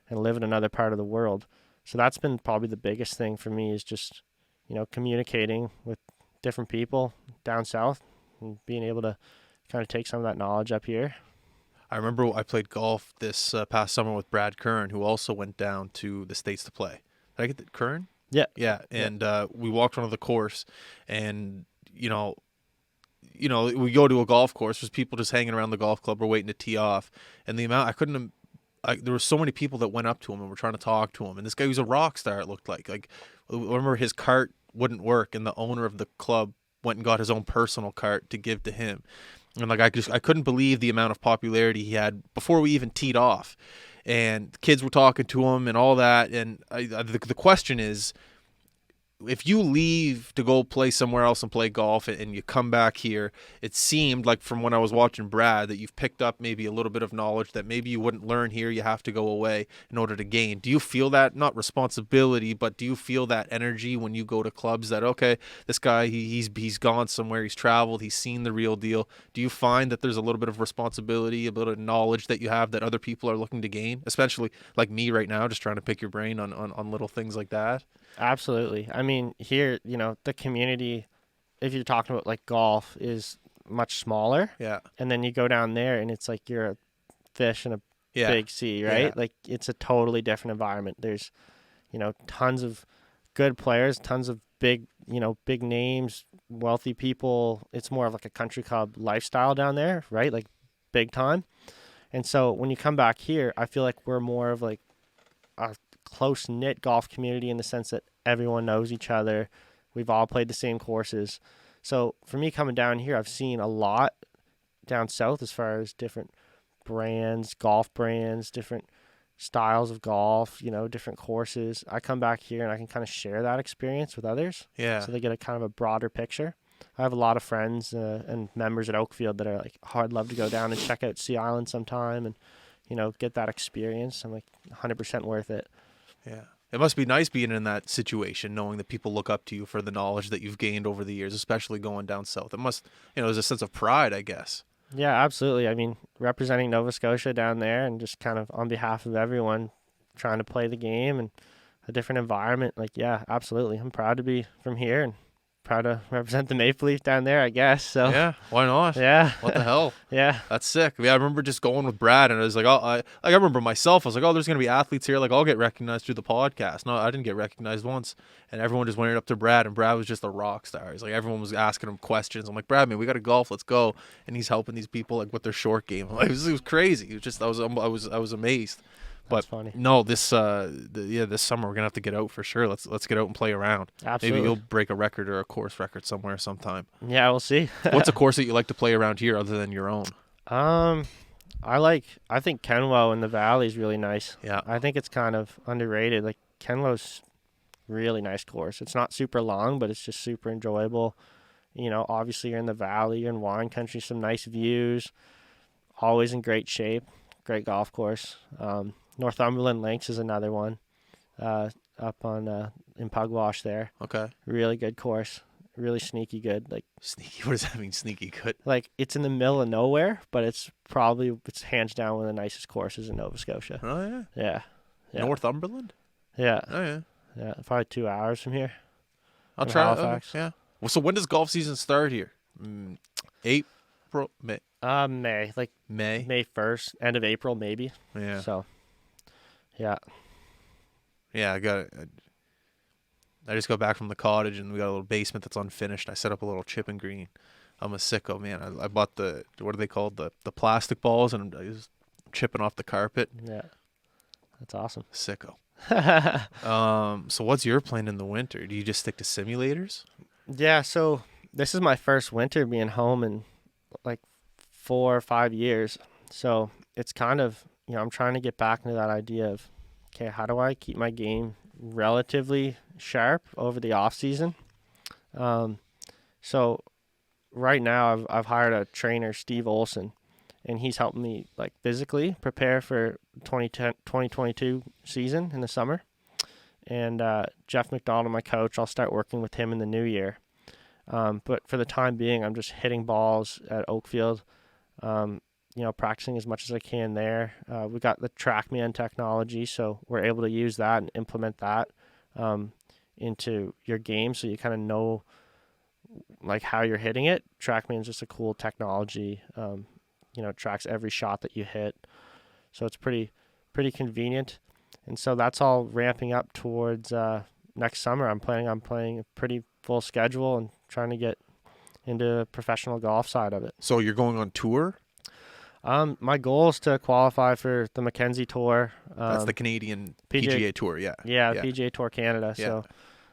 and live in another part of the world. So that's been probably the biggest thing for me, is just, communicating with different people down south and being able to kind of take some of that knowledge up here. I remember I played golf this past summer with Brad Kern, who also went down to the States to play. Did I get the Kern? Yeah. Yeah, and we walked onto the course, and we go to a golf course. There's people just hanging around the golf club or waiting to tee off, and the amount there were so many people that went up to him and were trying to talk to him, and this guy was a rock star. It looked like I remember his cart wouldn't work, and the owner of the club went and got his own personal cart to give to him. And I couldn't believe the amount of popularity he had before we even teed off, and the kids were talking to him and all that. And the question is, if you leave to go play somewhere else and play golf and you come back here, it seemed like from when I was watching Brad that you've picked up maybe a little bit of knowledge that maybe you wouldn't learn here. You have to go away in order to gain. Do you feel that, not responsibility, but do you feel that energy when you go to clubs that, okay, this guy, he's gone somewhere, he's traveled, he's seen the real deal? Do you find that there's a little bit of responsibility, a bit of knowledge that you have that other people are looking to gain, especially like me right now, just trying to pick your brain on little things like that? Absolutely. I mean, here, the community, if you're talking about like golf, is much smaller. Yeah. And then you go down there and it's like you're a fish in a Yeah. big sea, right? Yeah. Like it's a totally different environment. There's, tons of good players, tons of big names, wealthy people. It's more of like a country club lifestyle down there, right? Like big time. And so when you come back here, I feel like we're more of like a close-knit golf community in the sense that everyone knows each other. We've all played the same courses. So for me coming down here, I've seen a lot down south as far as different brands, golf brands, different styles of golf, different courses. I come back here and I can kind of share that experience with others. Yeah. So they get a kind of a broader picture. I have a lot of friends and members at Oakfield that are like, oh, I'd love to go down and check out Sea Island sometime and, get that experience. I'm like 100% worth it. Yeah. It must be nice being in that situation, knowing that people look up to you for the knowledge that you've gained over the years, especially going down south. It must, there's a sense of pride, I guess. Yeah, absolutely. I mean, representing Nova Scotia down there and just kind of on behalf of everyone trying to play the game and a different environment. Like, yeah, absolutely. I'm proud to be from here and proud to represent the Maple Leaf down there, I guess. So Yeah, why not? yeah, What the hell? yeah, That's sick. I remember just going with Brad, and I was like, I remember myself. I was like, oh, there's gonna be athletes here. Like, I'll get recognized through the podcast. No, I didn't get recognized once, and everyone just went up to Brad, and Brad was just a rock star. He's like, everyone was asking him questions. I'm like, Brad, man, we got to golf. Let's go. And he's helping these people like with their short game. Like, it was crazy. It was just I was amazed. that's But funny. no, this this summer we're gonna have to get out for sure. Let's get out and play around. Absolutely. Maybe you'll break a record or a course record somewhere sometime. Yeah, we'll see. What's a course that you like to play around here other than your own? I think Kenlow in the Valley is really nice. Yeah. I think it's kind of underrated. Like Kenlow's really nice course. It's not super long, but it's just super enjoyable. Obviously you're in the Valley, you're in wine country, some nice views, always in great shape, great golf course. Northumberland Links is another one, up on in Pugwash there. Okay. Really good course, really sneaky good. Sneaky. What does that mean? Sneaky good. Like it's in the middle of nowhere, but it's hands down one of the nicest courses in Nova Scotia. Oh yeah. Yeah. Yeah. Northumberland. Yeah. Oh yeah. Yeah. Probably 2 hours from here. I'll In try. Halifax. Yeah. Well, so when does golf season start here? April, May. May, like May. May 1st, end of April maybe. Yeah. So, yeah. Yeah. I got it. I just got back from the cottage and we got a little basement that's unfinished. I set up a little chip and green. I'm a sicko, man. I bought what are they called? The plastic balls, and I was chipping off the carpet. Yeah. That's awesome. Sicko. So what's your plan in the winter? Do you just stick to simulators? Yeah, so this is my first winter being home in like 4 or 5 years. So it's kind of, I'm trying to get back into that idea of, okay, how do I keep my game relatively sharp over the off season? So right now I've hired a trainer, Steve Olson, and he's helping me like physically prepare for 2022 season in the summer. And Jeff McDonald, my coach, I'll start working with him in the new year. But for the time being, I'm just hitting balls at Oakfield, practicing as much as I can there. We got the TrackMan technology, so we're able to use that and implement that into your game, so you kind of know like how you're hitting it. TrackMan is just a cool technology. It tracks every shot that you hit, so it's pretty convenient. And so that's all ramping up towards next summer. I'm planning on playing a pretty full schedule and trying to get into the professional golf side of it. So you're going on tour? My goal is to qualify for the Mackenzie Tour. That's the Canadian PGA Tour, yeah. Yeah, PGA Tour Canada. Yeah. So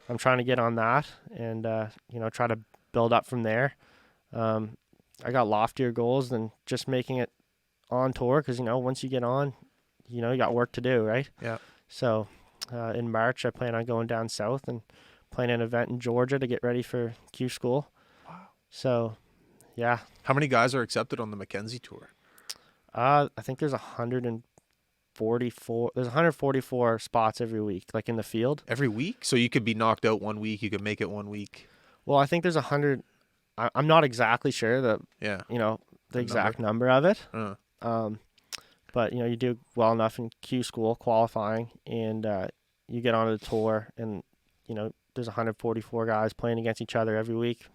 I'm trying to get on that and, try to build up from there. I got loftier goals than just making it on tour because, once you get on, you got work to do, right? Yeah. So in March, I plan on going down south and playing an event in Georgia to get ready for Q School. Wow. So, yeah. How many guys are accepted on the Mackenzie Tour? I think there's 144. There's 144 spots every week, like in the field. Every week? So you could be knocked out one week. You could make it one week. Well, I think there's 100. I'm not exactly sure the exact number of it. But you do well enough in Q School qualifying, and you get onto the tour, and there's 144 guys playing against each other every week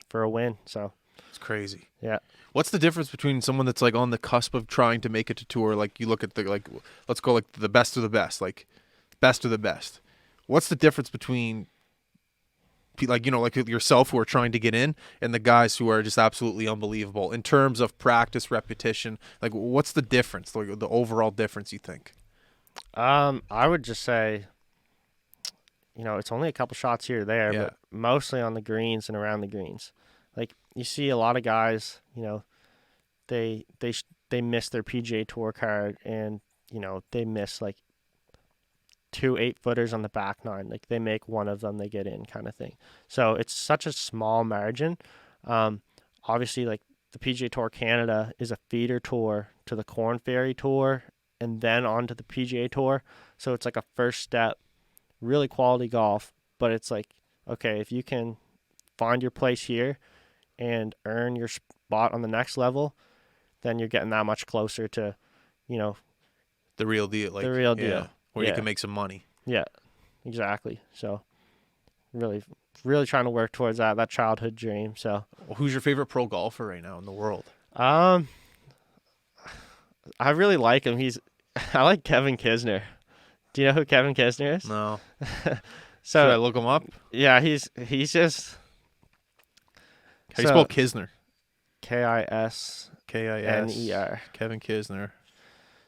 for a win. So it's crazy. Yeah. What's the difference between someone that's like on the cusp of trying to make it to tour? Like you look at let's go like the best of the best, like best of the best. What's the difference between like yourself who are trying to get in and the guys who are just absolutely unbelievable in terms of practice, repetition? Like what's the difference, like the overall difference you think? I would just say, it's only a couple shots here or there, Yeah. but mostly on the greens and around the greens. Like you see a lot of guys, they miss their PGA Tour card and, they miss like 2 8-footers on the back nine. Like they make one of them, they get in kind of thing. So it's such a small margin. Obviously, like the PGA Tour Canada is a feeder tour to the Corn Ferry Tour and then on to the PGA Tour. So it's like a first step, really quality golf. But it's like, okay, if you can find your place here and earn your spot on the next level, then you're getting that much closer to, you know, The real deal. Like, the real yeah, deal. where you Yeah. can make some money. Yeah, exactly. So really, really trying to work towards that childhood dream. So, Well, who's your favorite pro golfer right now in the world? I really like him. I like Kevin Kisner. Do you know who Kevin Kisner is? No. So Should I look him up? yeah, he's just How do you spell Kisner? KISNER. K-I-S. Kevin Kisner.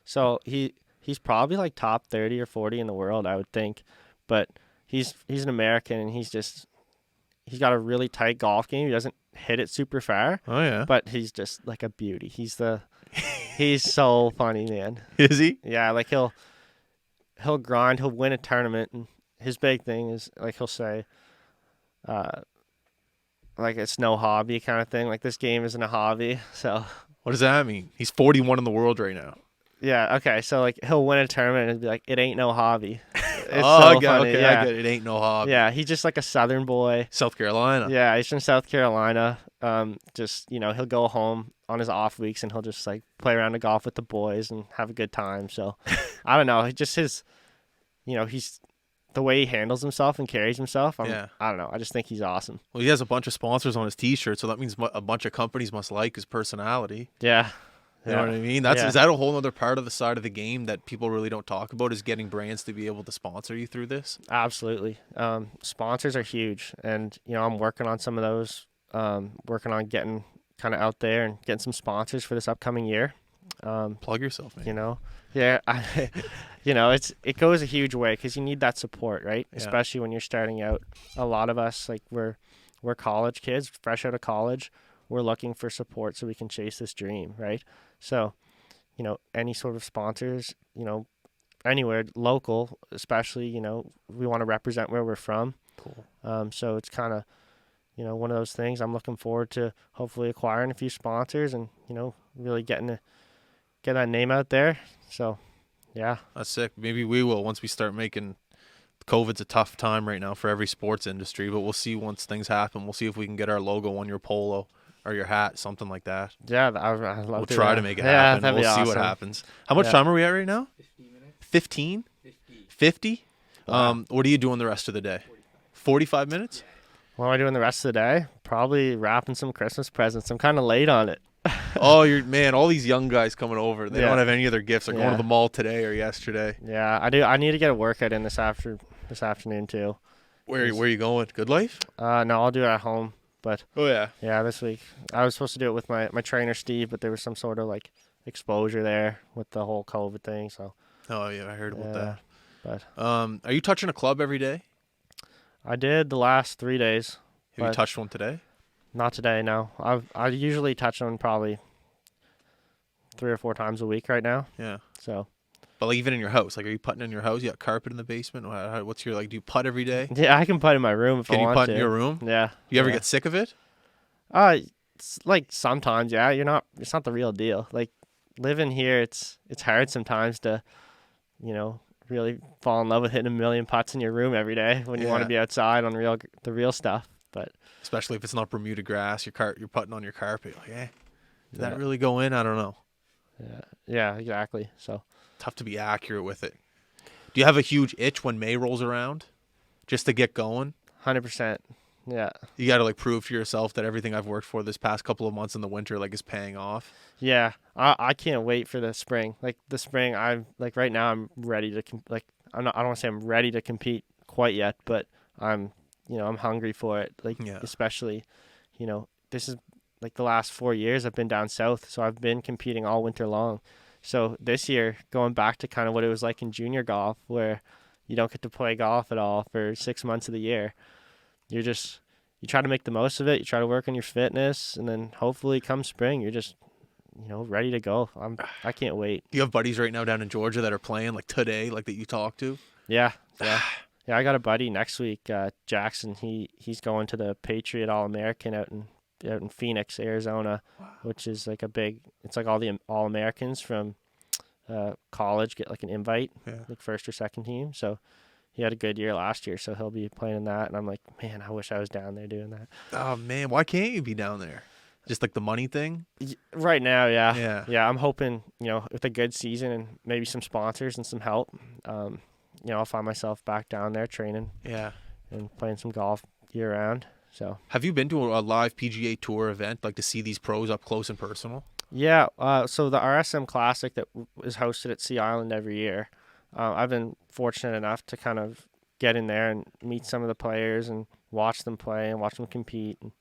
So he's probably like top 30 or 40 in the world, I would think. But he's an American and he's got a really tight golf game. He doesn't hit it super far, Oh, yeah. but he's just like a beauty. He's so funny, man. Is he? Yeah, like he'll grind, he'll win a tournament, and his big thing is like he'll say like it's no hobby kind of thing. Like this game isn't a hobby. So What does that mean? He's 41 in the world right now. yeah, okay. So like he'll win a tournament and be like, it ain't no hobby. It's I so get, funny. okay, Yeah. I get it. It ain't no hobby. Yeah, he's just like a Southern boy. South Carolina. Yeah, he's from South Carolina. Just he'll go home on his off weeks and he'll just like play around the golf with the boys and have a good time. So I don't know, just he's the way he handles himself and carries himself. I don't know. I just think he's awesome. Well, he has a bunch of sponsors on his T-shirt, so that means a bunch of companies must like his personality. Yeah. You know what I mean? Is that a whole other part of the side of the game that people really don't talk about, is getting brands to be able to sponsor you through this? Absolutely. Sponsors are huge, and I'm working on some of those. Working on getting kind of out there and getting some sponsors for this upcoming year. Plug yourself, man. Yeah, it goes a huge way because you need that support, right? Yeah. Especially when you're starting out. A lot of us, like we're college kids, fresh out of college. We're looking for support so we can chase this dream, right? So, any sort of sponsors, anywhere local, especially, we want to represent where we're from. Cool. So it's kind of, one of those things. I'm looking forward to hopefully acquiring a few sponsors and, really get that name out there. So, yeah. That's sick. Maybe we will once we start making. COVID's a tough time right now for every sports industry, but we'll see once things happen. We'll see if we can get our logo on your polo or your hat, something like that. Yeah, I'd love We'll to. try to make it Yeah, happen. that'd We'll be see awesome. what happens. How much Yeah. time are we at right now? 50 minutes. 15? 50. 50? Wow. What are you doing the rest of the day? 45 minutes? What am I doing the rest of the day? Probably wrapping some Christmas presents. I'm kind of late on it. Oh, all these young guys coming over. They Yeah. don't have any other gifts. They're going Yeah. to the mall today or yesterday. Yeah, I do. I need to get a workout in this afternoon too. Where are you going? Good Life? No, I'll do it at home. But Oh, yeah. yeah, this week I was supposed to do it with my trainer Steve, but there was some sort of like exposure there with the whole COVID thing. So Oh, yeah, I heard about yeah, that. but Are you touching a club every day? I did the last 3 days. Have you But- touched one today? Not today. No, I usually touch them probably 3 or 4 times a week right now. Yeah. So But like even in your house, like are you putting in your house? You got carpet in the basement? What's your do you putt every day? yeah, I can putt in my room if Can I you want putt to. in your room? Yeah. You ever yeah. get sick of it? It's like sometimes, yeah. It's not the real deal. Like living here, it's hard sometimes to, really fall in love with hitting a million putts in your room every day when you want Yeah. to be outside on the real stuff. But Especially if it's not Bermuda grass, you're putting on your carpet. Like, did that Yeah. really go in? I don't know. yeah, exactly. So Tough to be accurate with it. Do you have a huge itch when May rolls around, just to get going? 100%. Yeah. You got to like prove to yourself that everything I've worked for this past couple of months in the winter like is paying off. Yeah, I can't wait for the spring. Like the spring, I'm like right now I'm ready to I don't want to say I'm ready to compete quite yet, but I'm I'm hungry for it. Like Yeah. especially, this is like the last 4 years I've been down south, so I've been competing all winter long. So this year, going back to kind of what it was like in junior golf, where you don't get to play golf at all for 6 months of the year, you try to make the most of it. You try to work on your fitness, and then hopefully come spring, you're just ready to go. I can't wait. Do you have buddies right now down in Georgia that are playing like today, like that you talk to? Yeah, yeah, yeah. I got a buddy next week, Jackson. He's going to the Patriot All American out in Phoenix, Arizona, which is like a big. It's like all the All Americans from college get like an invite, Yeah. like first or second team. So he had a good year last year, so he'll be playing in that. And I'm like, man, I wish I was down there doing that. Oh man, why can't you be down there? Just like the money thing? Right now, yeah, Yeah. yeah. I'm hoping, with a good season and maybe some sponsors and some help, I'll find myself back down there training Yeah. and playing some golf year round. So Have you been to a live PGA Tour event, like to see these pros up close and personal? yeah, so the RSM Classic that is hosted at Sea Island every year, I've been fortunate enough to kind of get in there and meet some of the players and watch them play and watch them compete. And,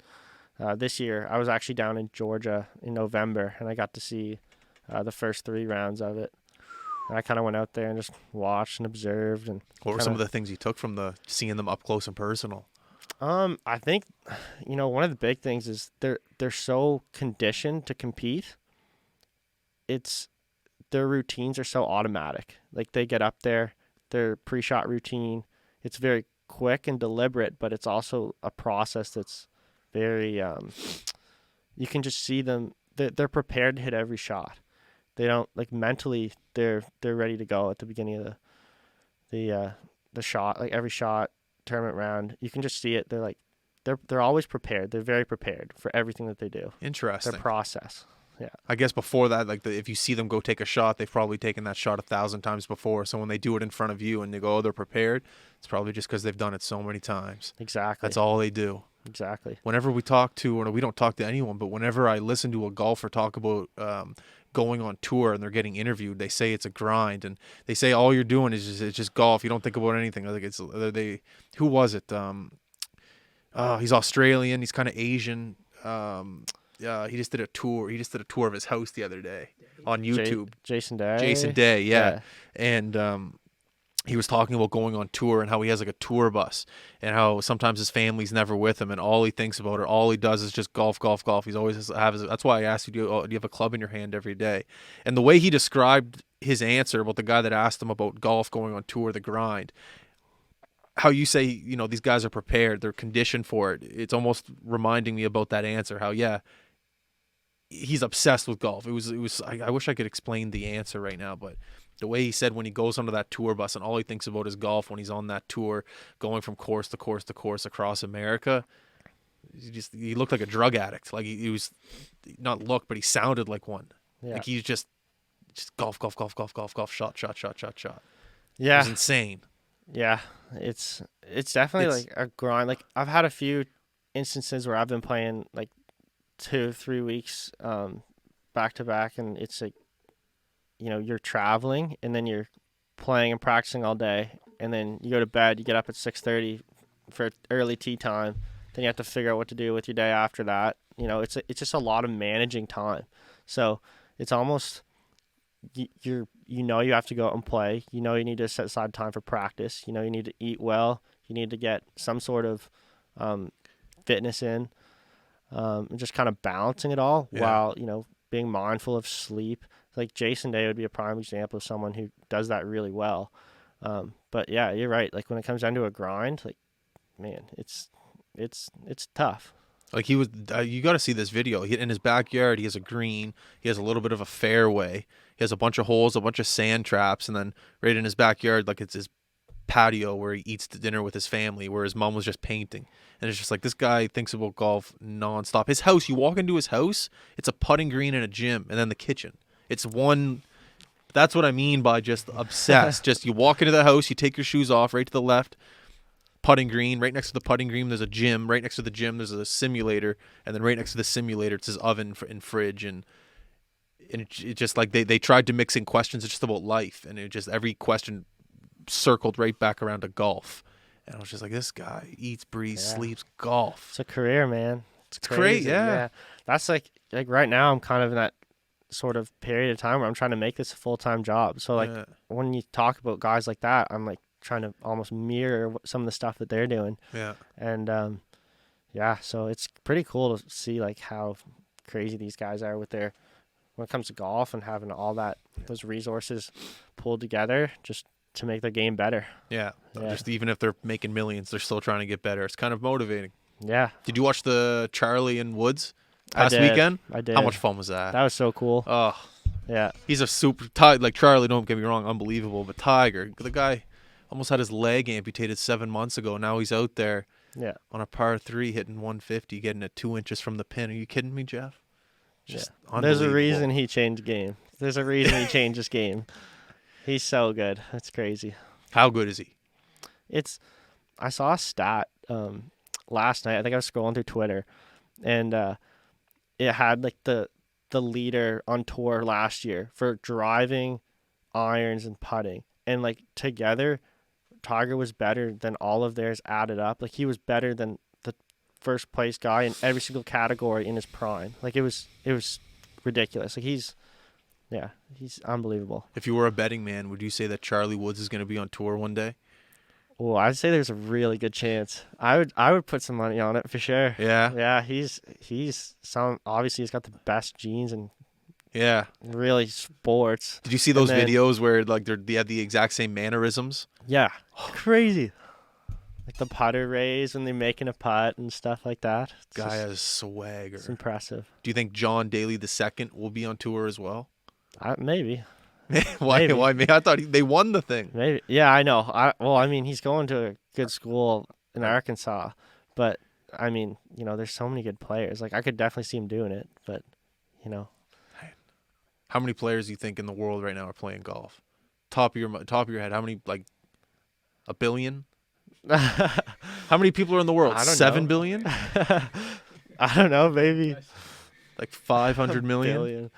this year, I was actually down in Georgia in November, and I got to see the first 3 rounds of it. And I kind of went out there and just watched and observed. And What were some of the things you took from seeing them up close and personal? I think, one of the big things is they're so conditioned to compete. Their routines are so automatic. Like they get up there, their pre-shot routine, it's very quick and deliberate, but it's also a process that's very you can just see them. They're prepared to hit every shot. They don't like mentally. They're ready to go at the beginning of the shot. Like every shot tournament round, you can just see it. They're always prepared. They're very prepared for everything that they do. Interesting. Their process. Yeah. I guess before that, if you see them go take a shot, they've probably taken that shot 1,000 times before. So when they do it in front of you and they go, oh, they're prepared, it's probably just because they've done it so many times. Exactly. That's all they do. Exactly. Whenever we talk to, or we don't talk to anyone, but whenever I listen to a golfer talk about going on tour and they're getting interviewed, they say it's a grind, and they say all you're doing is it's just golf. You don't think about anything. I think who was it? He's Australian. He's kind of Asian. He just did a tour. He just did a tour of his house the other day on YouTube. Jason Day. Jason Day, yeah. And he was talking about going on tour and how he has like a tour bus and how sometimes his family's never with him and all he thinks about or all he does is just golf, golf, golf. He's always that's why I asked you, do you have a club in your hand every day? And the way he described his answer about the guy that asked him about golf going on tour, the grind, how you say, these guys are prepared, they're conditioned for it. It's almost reminding me about that answer, how, yeah, he's obsessed with golf. I wish I could explain the answer right now, but the way he said when he goes onto that tour bus and all he thinks about is golf when he's on that tour, going from course to course to course across America, he looked like a drug addict. Like he was not looked, but he sounded like one. Yeah. Like he's just golf, golf, golf, golf, golf, golf, shot, shot, shot, shot, shot. Yeah. It was insane. Yeah. It's definitely like a grind. Like I've had a few instances where I've been playing like 2-3 weeks back to back, and it's like you're traveling and then you're playing and practicing all day, and then you go to bed, you get up at 6:30 for early tea time, then you have to figure out what to do with your day after that. It's just a lot of managing time. So it's almost you have to go out and play. You need to set aside time for practice. You need to eat well. You need to get some sort of fitness in. And just kind of balancing it all while, being mindful of sleep. Like Jason Day would be a prime example of someone who does that really well. But yeah, you're right. Like when it comes down to a grind, like, man, it's tough. Like he was, you got to see this video. In his backyard, he has a green. He has a little bit of a fairway. He has a bunch of holes, a bunch of sand traps, and then right in his backyard, like it's his patio where he eats the dinner with his family, where his mom was just painting. And it's just like this guy thinks about golf nonstop. His house, you walk into his house, it's a putting green and a gym, and then the kitchen. It's one. That's what I mean by just obsessed. Just you walk into the house, you take your shoes off, right to the left, putting green. Right next to the putting green, there's a gym. Right next to the gym, there's a simulator, and then right next to the simulator, it's his oven and fridge. And it just like they tried to mix in questions just about life, and it just every question circled right back around to golf. And I was just like, this guy eats, breathes, sleeps golf. It's a career, man. It's great, yeah. That's like right now I'm kind of in that sort of period of time where I'm trying to make this a full-time job. So like when you talk about guys like that, I'm like trying to almost mirror some of the stuff that they're doing. Yeah. And so it's pretty cool to see like how crazy these guys are with when it comes to golf and having all those resources pulled together. Just to make their game better. Yeah. Yeah. Just even if they're making millions, they're still trying to get better. It's kind of motivating. Yeah, Did you watch the Charlie and Woods I past did. weekend? I did. How much fun was that? That was so cool. Oh, Yeah, he's a super like Charlie. Don't get me wrong, unbelievable. But Tiger, the guy, almost had his leg amputated 7 months ago. Now he's out there yeah. on a par 3 hitting 150, getting it 2 inches from the pin. Are you kidding me, Jeff? Just Yeah. There's a unbelievable. reason he changed game. There's a reason he changed his game. He's so good. That's crazy. How good is he? I saw a stat last night. I think I was scrolling through Twitter, and it had like the leader on tour last year for driving, irons, and putting, and like together, Tiger was better than all of theirs added up. Like he was better than the first place guy in every single category in his prime. Like it was ridiculous. Like he's unbelievable. If you were a betting man, would you say that Charlie Woods is going to be on tour one day? Well, I'd say there's a really good chance. I would put some money on it for sure. Yeah. Yeah, he's obviously he's got the best genes and Yeah. really sports. Did you see those And then- videos where like they have the exact same mannerisms? Yeah, crazy. Like the putter raise when they're making a putt and stuff like that. Guy has swagger. It's impressive. Do you think John Daly II will be on tour as well? Maybe. Why? Maybe. Why me? I thought they won the thing. Maybe. Yeah, I know. I mean, he's going to a good school in Arkansas, but I mean, there's so many good players. Like I could definitely see him doing it, but How many players do you think in the world right now are playing golf? Top of your head, how many? Like a billion? How many people are in the world? I don't 7 know. billion? I don't know, maybe Like 500 million? billion.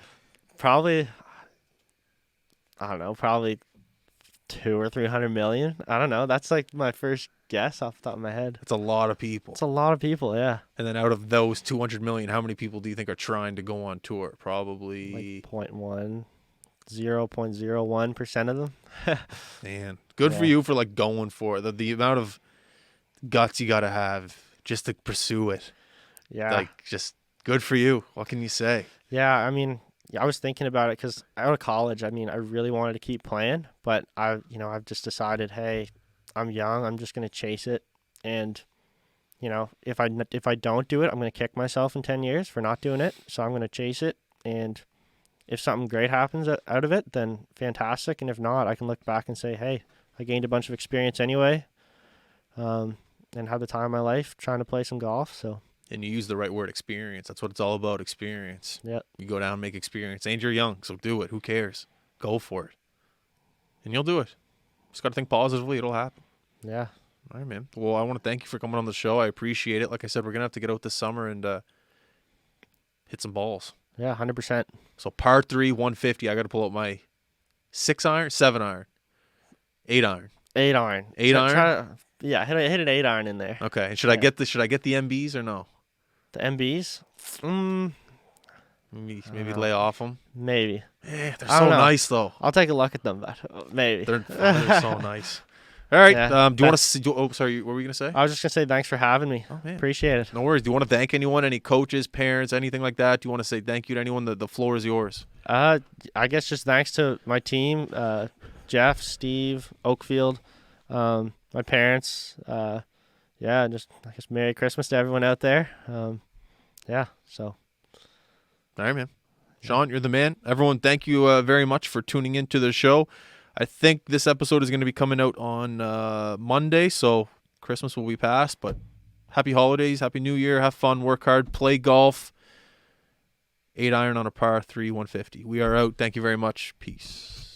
Probably. I don't know. Probably 200 or 300 million. I don't know. That's like my first guess off the top of my head. That's a lot of people. It's a lot of people. Yeah, And then out of those 200 million, how many people do you think are trying to go on tour? Probably, like 0.01% of them. man, good for Yeah. you for like going for it. The amount of guts you got to have just to pursue it. Yeah. Like, just good for you. What can you say? Yeah, I mean, I was thinking about it because out of college, I mean, I really wanted to keep playing, but I've just decided, hey, I'm young, I'm just gonna chase it, and if I don't do it, I'm gonna kick myself in 10 years for not doing it. So I'm gonna chase it, and if something great happens out of it, then fantastic, and if not, I can look back and say, hey, I gained a bunch of experience anyway, and had the time of my life trying to play some golf. So. And you use the right word, experience. That's what it's all about, experience. Yeah. You go down and make experience. And you're young, so do it. Who cares? Go for it. And you'll do it. Just got to think positively. It'll happen. Yeah. All right, man. Well, I want to thank you for coming on the show. I appreciate it. Like I said, we're going to have to get out this summer and hit some balls. Yeah, 100%. So par 3, 150. I got to pull out my 6 iron, 7 iron, 8 iron. 8 iron. Eight iron? Yeah, hit an 8 iron in there. Okay. And should I get the MBs or no? The MBs? Maybe lay off them. Maybe. Yeah, they're I so don't know. nice though. I'll take a look at them, but maybe. They're so nice. All right. Yeah. Do you want to see? Oh, sorry. What were we gonna say? I was just going to say thanks for having me. Oh man. Appreciate it. No worries. Do you want to thank anyone? Any coaches, parents, anything like that? Do you want to say thank you to anyone? The floor is yours. I guess just thanks to my team, Jeff, Steve, Oakfield, my parents. Just I guess Merry Christmas to everyone out there. So. All right, man. Shaun, you're the man. Everyone, thank you very much for tuning into the show. I think this episode is going to be coming out on Monday, so Christmas will be past, but happy holidays, happy new year, have fun, work hard, play golf. 8 iron on a par 3, 150. We are out. Thank you very much. Peace.